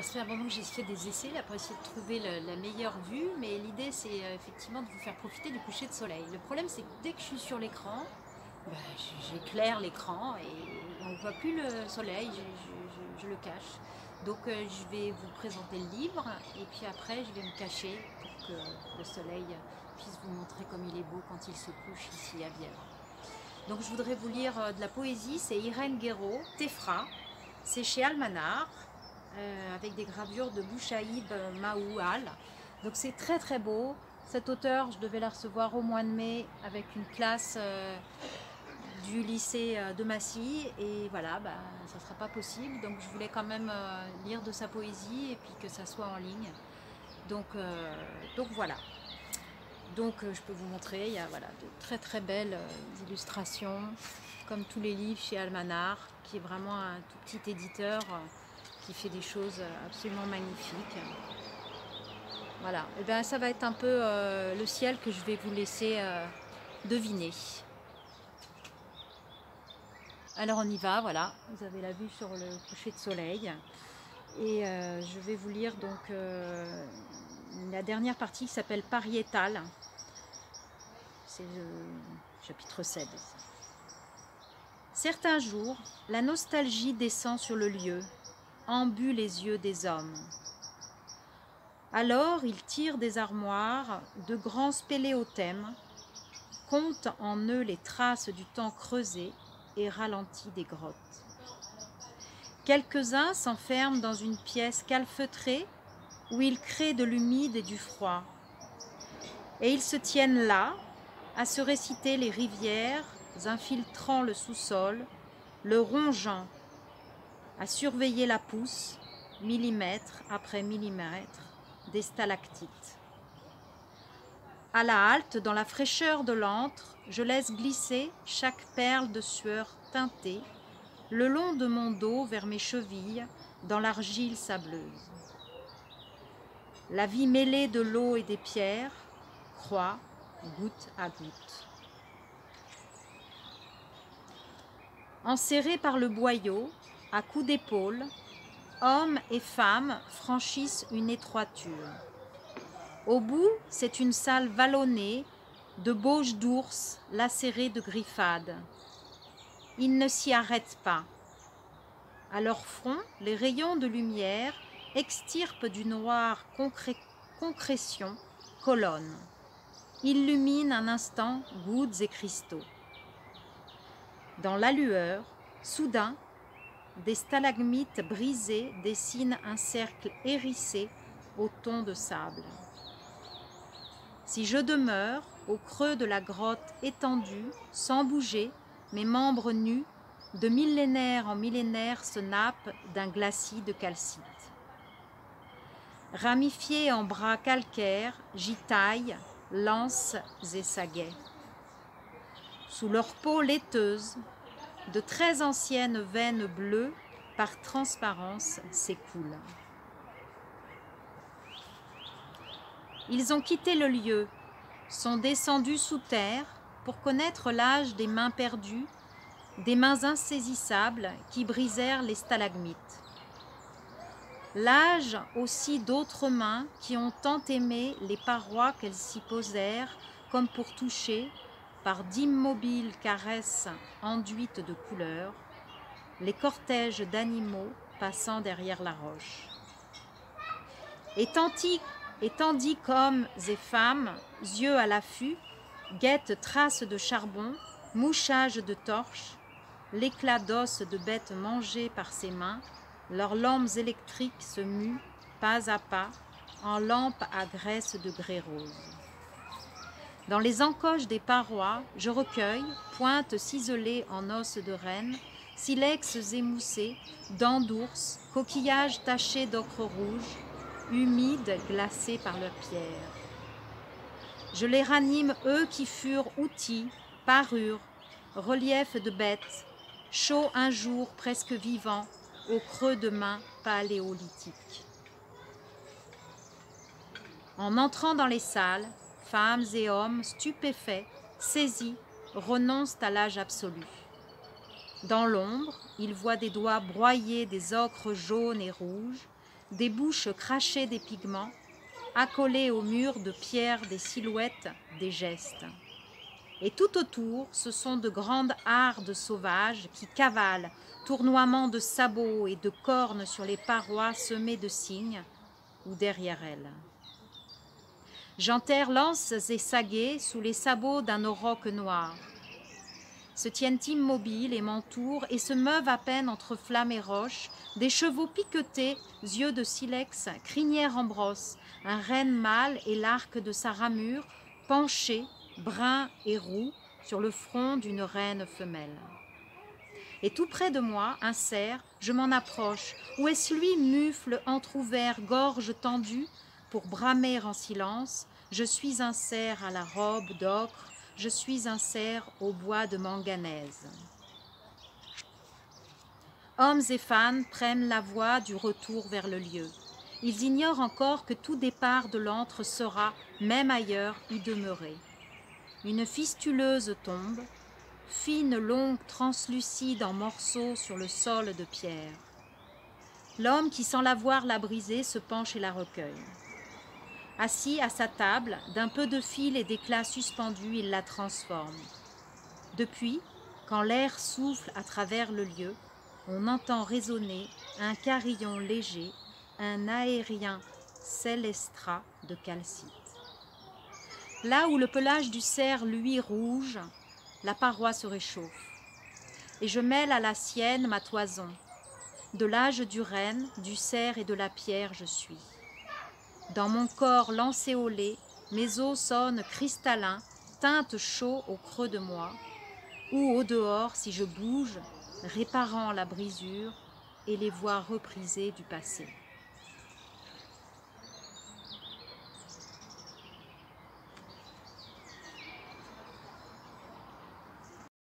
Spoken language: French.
ça fait un moment que j'ai fait des essais là, pour essayer de trouver la meilleure vue, mais l'idée c'est effectivement de vous faire profiter du coucher de soleil. Le problème c'est que dès que je suis sur l'écran, bah, j'éclaire l'écran et on ne voit plus le soleil, je le cache. Donc je vais vous présenter le livre et puis après je vais me cacher pour que le soleil puisse vous montrer comme il est beau quand il se couche ici à Bièvre. Donc je voudrais vous lire de la poésie, c'est Irène Guéraud, Tefra, c'est chez Almanar, avec des gravures de Bouchaïb Maoual. Donc c'est très très beau. Cette auteure, je devais la recevoir au mois de mai avec une classe du lycée de Massy et voilà, bah, ça ne sera pas possible. Donc je voulais quand même lire de sa poésie et puis que ça soit en ligne. Donc voilà. Donc je peux vous montrer, il y a voilà, de très très belles illustrations, comme tous les livres chez Almanar, qui est vraiment un tout petit éditeur qui fait des choses absolument magnifiques. Voilà, et bien ça va être un peu le ciel que je vais vous laisser deviner. Alors on y va, voilà, vous avez la vue sur le coucher de soleil. Et je vais vous lire donc la dernière partie qui s'appelle Pariétal. C'est le chapitre 7. Certains jours, la nostalgie descend sur le lieu, embue les yeux des hommes. Alors, ils tirent des armoires de grands spéléothèmes, comptent en eux les traces du temps creusé et ralenti des grottes. Quelques-uns s'enferment dans une pièce calfeutrée où ils créent de l'humide et du froid. Et ils se tiennent là, à se réciter les rivières, infiltrant le sous-sol, le rongeant, à surveiller la pousse, millimètre après millimètre, des stalactites. À la halte, dans la fraîcheur de l'antre, je laisse glisser chaque perle de sueur teintée le long de mon dos vers mes chevilles, dans l'argile sableuse. La vie mêlée de l'eau et des pierres croît goutte à goutte. Enserrés par le boyau, à coups d'épaule, hommes et femmes franchissent une étroiture. Au bout, c'est une salle vallonnée de bauges d'ours lacérés de griffades. Ils ne s'y arrêtent pas. À leur front, les rayons de lumière extirpent du noir concrétion, colonnes. Illuminent un instant gouttes et cristaux. Dans la lueur, soudain, des stalagmites brisées dessinent un cercle hérissé au ton de sable. Si je demeure au creux de la grotte étendue, sans bouger, mes membres nus, de millénaire en millénaire se nappent d'un glacis de calcite. Ramifié en bras calcaires, j'y taille lances et saguets. Sous leur peau laiteuse, de très anciennes veines bleues par transparence s'écoulent. Ils ont quitté le lieu, sont descendus sous terre pour connaître l'âge des mains perdues, des mains insaisissables qui brisèrent les stalagmites. L'âge aussi d'autres mains qui ont tant aimé les parois qu'elles s'y posèrent comme pour toucher, par d'immobiles caresses enduites de couleurs, les cortèges d'animaux passant derrière la roche. Et tandis qu'hommes et femmes, yeux à l'affût, guettent traces de charbon, mouchages de torches, l'éclat d'os de bêtes mangées par ses mains, leurs lampes électriques se muent, pas à pas, en lampes à graisse de grès rose. Dans les encoches des parois, je recueille, pointes ciselées en os de renne, silex émoussés, dents d'ours, coquillages tachés d'ocre rouge, humides, glacés par leur pierre. Je les ranime, eux qui furent outils, parures, reliefs de bêtes, chauds un jour presque vivants, au creux de mains paléolithiques. En entrant dans les salles, femmes et hommes stupéfaits, saisis, renoncent à l'âge absolu. Dans l'ombre, ils voient des doigts broyer des ocres jaunes et rouges, des bouches crachées des pigments, accolées au mur de pierre des silhouettes, des gestes. Et tout autour, ce sont de grandes hardes sauvages qui cavalent, tournoiement de sabots et de cornes sur les parois semées de cygnes, ou derrière elles. J'enterre lances et saguets sous les sabots d'un auroch noir. Se tiennent immobiles et m'entourent et se meuvent à peine entre flammes et roches, des chevaux piquetés, yeux de silex, crinière en brosse, un renne mâle et l'arc de sa ramure, penché, brun et roux, sur le front d'une reine femelle. Et tout près de moi, un cerf, je m'en approche. Où est-ce lui, mufle entr'ouvert, gorge tendue, pour bramer en silence? Je suis un cerf à la robe d'ocre, je suis un cerf au bois de manganèse. Hommes et femmes prennent la voie du retour vers le lieu. Ils ignorent encore que tout départ de l'antre sera, même ailleurs, y demeurer. Une fistuleuse tombe, fine, longue, translucide en morceaux sur le sol de pierre. L'homme qui, sans l'avoir la brisée, se penche et la recueille. Assis à sa table, d'un peu de fil et d'éclat suspendus, il la transforme. Depuis, quand l'air souffle à travers le lieu, on entend résonner un carillon léger, un aérien célestrat de calcite. Là où le pelage du cerf luit rouge, la paroi se réchauffe, et je mêle à la sienne ma toison. De l'âge du renne, du cerf et de la pierre je suis. Dans mon corps lancéolé, mes os sonnent cristallins, teintent chaud au creux de moi, ou au dehors, si je bouge, réparant la brisure et les voies reprisées du passé.